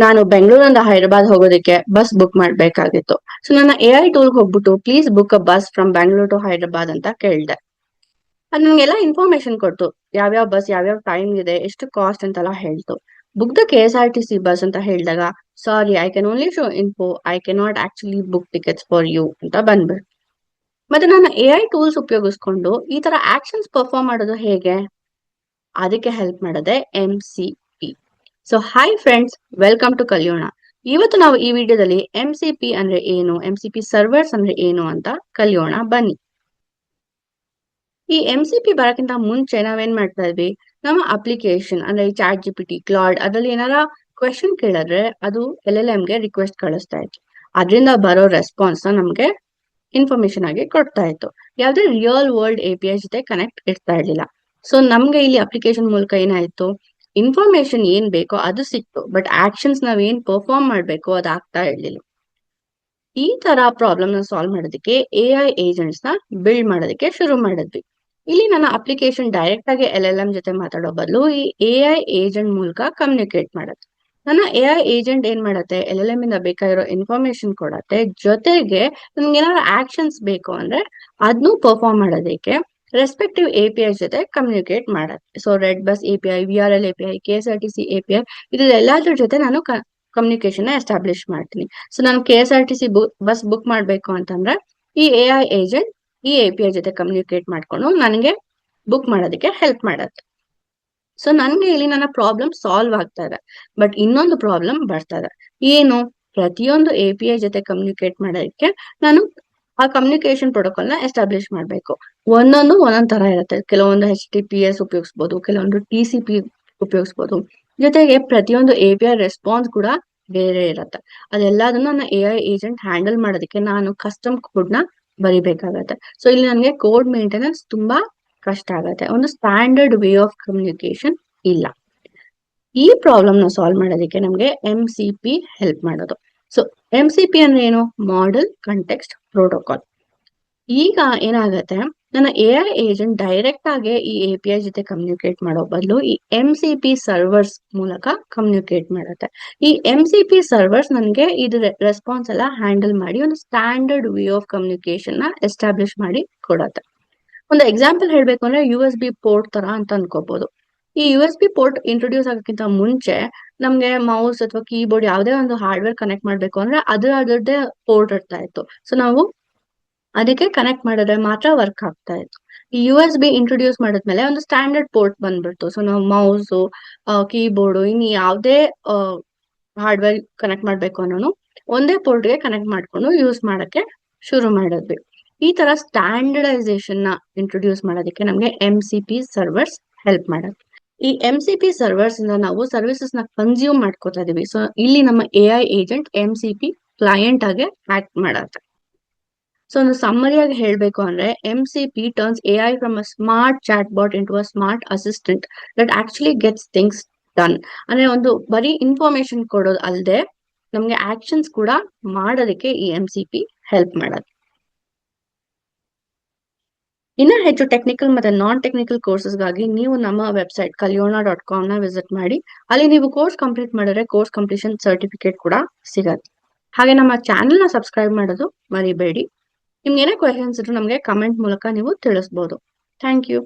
ನಾನು ಬೆಂಗಳೂರಿಂದ ಹೈದರಾಬಾದ್ ಹೋಗೋದಕ್ಕೆ ಬಸ್ ಬುಕ್ ಮಾಡ್ಬೇಕಾಗಿತ್ತು. ಸೊ ನನ್ನ AI ಟೂಲ್ ಹೋಗ್ಬಿಟ್ಟು please book a bus from Bangalore to Hyderabad ಅಂತ ಕೇಳ್ದೆ. ಅದು ನಂಗೆಲ್ಲ ಇನ್ಫಾರ್ಮೇಶನ್ ಕೊಡ್ತು. ಯಾವ್ಯಾವ ಬಸ್ ಯಾವ್ಯಾವ ಟೈಮ್ ಇದೆ, ಎಷ್ಟು ಕಾಸ್ಟ್ ಅಂತೆಲ್ಲ ಹೇಳ್ತು. ಬುಕ್ ದ KSRTC ಬಸ್ ಅಂತ ಹೇಳಿದಾಗ sorry I can only show info, I can not actually book tickets for you ಅಂತ ಬಂದ್ಬಿಡ್ತು. ಮತ್ತೆ ನನ್ನ AI ಟೂಲ್ಸ್ ಉಪಯೋಗಿಸ್ಕೊಂಡು ಈ ತರ ಆಕ್ಷನ್ಸ್ ಪರ್ಫಾರ್ಮ್ ಮಾಡೋದು ಹೇಗೆ? ಅದಕ್ಕೆ ಹೆಲ್ಪ್ ಮಾಡೋದೆ MCP. So hi friends, welcome to ಕಲಿಯೋಣ. ಇವತ್ತು ನಾವು ಈ ವಿಡಿಯೋದಲ್ಲಿ MCP ಅಂದ್ರೆ ಏನು, MCP ಸರ್ವರ್ಸ್ ಅಂದ್ರೆ ಏನು ಅಂತ ಕಲಿಯೋಣ ಬನ್ನಿ. ಈ MCP ಬರಕ್ಕಿಂತ ಮುಂಚೆ ನಾವೇನ್ ಮಾಡ್ತಾ ಇದ್ವಿ, ನಮ್ಮ ಅಪ್ಲಿಕೇಶನ್ ಅಂದ್ರೆ ಈ ಚಾಟ್ GPT, ಕ್ಲಾಡ್ ಅದ್ರಲ್ಲಿ ಏನಾರ ಕ್ವೆಶನ್ ಕೇಳಿದ್ರೆ ಅದು LLM ಗೆ ರಿಕ್ವೆಸ್ಟ್ ಕಳಿಸ್ತಾ ಇತ್ತು. ಅದರಿಂದ ಬರೋ ರೆಸ್ಪಾನ್ಸ್ ನಮ್ಗೆ ಇನ್ಫಾರ್ಮೇಶನ್ ಆಗಿ ಕೊಡ್ತಾ ಇತ್ತು. ಯಾವ್ದೇ ರಿಯಲ್ ವರ್ಲ್ಡ್ API ಜೊತೆ ಕನೆಕ್ಟ್ ಇರ್ತಾ ಇರ್ಲಿಲ್ಲ. ಸೊ ನಮ್ಗೆ ಇಲ್ಲಿ ಅಪ್ಲಿಕೇಶನ್ ಮೂಲಕ ಏನಾಯ್ತು, ಇನ್ಫಾರ್ಮೇಶನ್ ಏನ್ ಬೇಕೋ ಅದು ಸಿಕ್ತು, ಬಟ್ ಆಕ್ಷನ್ಸ್ ನಾವ್ ಏನ್ ಪರ್ಫಾರ್ಮ್ ಮಾಡ್ಬೇಕೋ ಅದು ಆಗ್ತಾ ಇರ್ಲಿಲ್ಲ. ಈ ತರ ಪ್ರಾಬ್ಲಮ್ ನ ಸಾಲ್ವ್ ಮಾಡೋದಕ್ಕೆ AI ಏಜೆಂಟ್ಸ್ ನ ಬಿಲ್ಡ್ ಮಾಡೋದಕ್ಕೆ ಶುರು ಮಾಡಿದ್ವಿ. ಇಲ್ಲಿ ನನ್ನ ಅಪ್ಲಿಕೇಶನ್ ಡೈರೆಕ್ಟ್ ಆಗಿ LLM ಜೊತೆ ಮಾತಾಡೋ ಬದಲು ಈ AI ಏಜೆಂಟ್ ಮೂಲಕ ಕಮ್ಯುನಿಕೇಟ್ ಮಾಡುತ್ತೆ. ನನ್ನ AI ಏಜೆಂಟ್ ಏನ್ ಮಾಡತ್ತೆ, LLM ಇಂದ ಬೇಕಾಗಿರೋ ಇನ್ಫಾರ್ಮೇಶನ್ ಕೊಡತ್ತೆ, ಜೊತೆಗೆ ನಮ್ಗೆ ಏನಾದ್ರು ಆಕ್ಷನ್ಸ್ ಬೇಕು ಅಂದ್ರೆ ಅದನ್ನು ಪರ್ಫಾರ್ಮ್ ಮಾಡೋದಕ್ಕೆ ರೆಸ್ಪೆಕ್ಟಿವ್ API ಜೊತೆ ಕಮ್ಯುನಿಕೇಟ್ ಮಾಡತ್ತೆ. So red bus API, VRL API, KSRTC API ಇದೆಲ್ಲದ್ರ ಜೊತೆ ನಾನು ಕಮ್ಯುನಿಕೇಶನ್ ನ ಎಸ್ಟಾಬ್ಲಿಷ್ ಮಾಡ್ತೀನಿ. ಸೊ ನಾನು KSRTC ಬಸ್ ಬುಕ್ ಮಾಡ್ಬೇಕು ಅಂತಂದ್ರೆ ಈ AI ಏಜೆಂಟ್ ಈ API ಜೊತೆ ಕಮ್ಯುನಿಕೇಟ್ ಮಾಡ್ಕೊಂಡು ನನಗೆ ಬುಕ್ ಮಾಡೋದಕ್ಕೆ ಹೆಲ್ಪ್ ಮಾಡತ್ತೆ. ಸೊ ನನ್ಗೆ ಇಲ್ಲಿ ನನ್ನ ಪ್ರಾಬ್ಲಮ್ ಸಾಲ್ವ್ ಆಗ್ತಾ ಇದೆ. ಬಟ್ ಇನ್ನೊಂದು ಪ್ರಾಬ್ಲಮ್ ಬರ್ತಾ ಇದೆ. ಏನು? ಪ್ರತಿಯೊಂದು API ಜೊತೆ ಕಮ್ಯುನಿಕೇಟ್ ಮಾಡೋದಕ್ಕೆ ನಾನು ಆ ಕಮ್ಯುನಿಕೇಶನ್ ಪ್ರೋಟೋಕಾಲ್ ನ ಎಸ್ಟಾಬ್ಲಿಷ್ ಮಾಡ್ಬೇಕು. ಒಂದೊಂದ್ ತರ ಇರುತ್ತೆ. ಕೆಲವೊಂದು HTTPS ಉಪಯೋಗಿಸ್ಬೋದು, ಕೆಲವೊಂದು TCP ಉಪಯೋಗಿಸ್ಬೋದು. ಜೊತೆಗೆ ಪ್ರತಿಯೊಂದು API ರೆಸ್ಪಾನ್ಸ್ ಕೂಡ ಬೇರೆ ಇರುತ್ತೆ. ಅದೆಲ್ಲದನ್ನ ನನ್ನ AI ಏಜೆಂಟ್ ಹ್ಯಾಂಡಲ್ ಮಾಡೋದಕ್ಕೆ ನಾನು ಕಸ್ಟಮ್ ಕೋಡ್ ನ ಬರಿಬೇಕಾಗತ್ತೆ. ಸೊ ಇಲ್ಲಿ ನನಗೆ ಕೋಡ್ ಮೇಂಟೆನೆನ್ಸ್ ತುಂಬಾ ಕಷ್ಟ ಆಗತ್ತೆ. ಒಂದು ಸ್ಟ್ಯಾಂಡರ್ಡ್ ವೇ ಆಫ್ ಕಮ್ಯುನಿಕೇಶನ್ ಇಲ್ಲ. ಈ ಪ್ರಾಬ್ಲಮ್ ನ ಸಾಲ್ವ್ ಮಾಡೋದಕ್ಕೆ ನಮ್ಗೆ MCP ಹೆಲ್ಪ್ ಮಾಡೋದು. ಸೊ MCP ಅಂದ್ರೆ ಏನು? Model context protocol. ಈಗ ಏನಾಗತ್ತೆ, ನನ್ನ AI ಏಜೆಂಟ್ ಡೈರೆಕ್ಟ್ ಆಗಿ ಈ API ಜೊತೆ ಕಮ್ಯುನಿಕೇಟ್ ಮಾಡೋ ಬದಲು ಈ MCP ಸರ್ವರ್ಸ್ ಮೂಲಕ ಕಮ್ಯುನಿಕೇಟ್ ಮಾಡುತ್ತೆ. ಈ MCP ಸರ್ವರ್ಸ್ ನನಗೆ ಇದು ರೆಸ್ಪಾನ್ಸ್ ಎಲ್ಲ ಹ್ಯಾಂಡಲ್ ಮಾಡಿ ಒಂದು ಸ್ಟ್ಯಾಂಡರ್ಡ್ ವೇ ಆಫ್ ಕಮ್ಯುನಿಕೇಶನ್ ನ ಎಸ್ಟಾಬ್ಲಿಷ್ ಮಾಡಿ ಕೊಡತ್ತೆ. ಒಂದು ಎಕ್ಸಾಂಪಲ್ ಹೇಳ್ಬೇಕು ಅಂದ್ರೆ USB ಪೋರ್ಟ್ ತರ ಅಂತ ಅನ್ಕೋಬಹುದು. ಈ USB ಪೋರ್ಟ್ ಇಂಟ್ರೊಡ್ಯೂಸ್ ಆಗೋಕ್ಕಿಂತ ಮುಂಚೆ ನಮ್ಗೆ ಮೌಸ್ ಅಥವಾ ಕೀಬೋರ್ಡ್ ಯಾವುದೇ ಒಂದು ಹಾರ್ಡ್ವೇರ್ ಕನೆಕ್ಟ್ ಮಾಡ್ಬೇಕು ಅಂದ್ರೆ ಅದರದ್ದೇ ಪೋರ್ಟ್ ಇರ್ತಾ ಇತ್ತು. ಸೊ ನಾವು ಅದಕ್ಕೆ ಕನೆಕ್ಟ್ ಮಾಡಿದ್ರೆ ಮಾತ್ರ ವರ್ಕ್ ಆಗ್ತಾ ಇತ್ತು. ಈ USB ಇಂಟ್ರೊಡ್ಯೂಸ್ ಮಾಡಿದ್ಮೇಲೆ ಒಂದು ಸ್ಟ್ಯಾಂಡರ್ಡ್ ಪೋರ್ಟ್ ಬಂದ್ಬಿಡ್ತು. ಸೊ ನಾವು ಮೌಸ್, ಕೀಬೋರ್ಡ್ ಇನ್ನು ಯಾವುದೇ ಹಾರ್ಡ್ವೇರ್ ಕನೆಕ್ಟ್ ಮಾಡ್ಬೇಕು ಅನ್ನೋನು ಒಂದೇ ಪೋರ್ಟ್ ಗೆ ಕನೆಕ್ಟ್ ಮಾಡ್ಕೊಂಡು ಯೂಸ್ ಮಾಡಕ್ಕೆ ಶುರು ಮಾಡಿದ್ವಿ. ಈ ತರ ಸ್ಟ್ಯಾಂಡರ್ಡೈಸೇಷನ್ ನ ಇಂಟ್ರೊಡ್ಯೂಸ್ ಮಾಡೋದಕ್ಕೆ ನಮ್ಗೆ MCP ಸರ್ವರ್ಸ್ ಹೆಲ್ಪ್ ಮಾಡುತ್ತೆ. ಈ MCP ಸರ್ವರ್ಸ್ ಇಂದ ನಾವು ಸರ್ವಿಸಸ್ ನ ಕನ್ಸ್ಯೂಮ್ ಮಾಡ್ಕೋತಾ ಇದೀವಿ. ಸೊ ಇಲ್ಲಿ ನಮ್ಮ AI ಏಜೆಂಟ್ MCP ಕ್ಲೈಂಟ್ ಆಗಿ ಆಕ್ಟ್ ಮಾಡತ್ತೆ. ಸೊ ಒಂದು ಸಮ್ಮರಿಯಾಗಿ ಹೇಳ್ಬೇಕು ಅಂದ್ರೆ MCP turns AI from a smart chat bot into a smart assistant that actually gets things done. ಅಂದ್ರೆ ಒಂದು ಬರೀ ಇನ್ಫಾರ್ಮೇಶನ್ ಕೊಡೋದು ಅಲ್ಲದೆ ನಮ್ಗೆ ಆಕ್ಷನ್ಸ್ ಕೂಡ ಮಾಡೋದಕ್ಕೆ ಈ MCP ಹೆಲ್ಪ್ ಮಾಡೋದು. ಇನ್ನ ಹೆಚ್ಚು ಟೆಕ್ನಿಕಲ್ ಮತ್ತೆ ನಾನ್ ಟೆಕ್ನಿಕಲ್ ಕೋರ್ಸಸ್ಗಾಗಿ ನೀವು ನಮ್ಮ ವೆಬ್ಸೈಟ್ kalyona.com ನ ವಿಸಿಟ್ ಮಾಡಿ. ಅಲ್ಲಿ ನೀವು ಕೋರ್ಸ್ ಕಂಪ್ಲೀಟ್ ಮಾಡಿದ್ರೆ ಕೋರ್ಸ್ ಕಂಪ್ಲೀಷನ್ ಸರ್ಟಿಫಿಕೇಟ್ ಕೂಡ ಸಿಗತ್ತೆ. ಹಾಗೆ ನಮ್ಮ ಚಾನೆಲ್ ನ ಸಬ್ಸ್ಕ್ರೈಬ್ ಮಾಡೋದು ಮರಿಬೇಡಿ. ನಿಮ್ಗೆ ಏನೇ ಕ್ವೆಶನ್ಸ್ ಇದ್ರು ನಮಗೆ ಕಮೆಂಟ್ ಮೂಲಕ ನೀವು ತಿಳಿಸಬಹುದು. Thank you.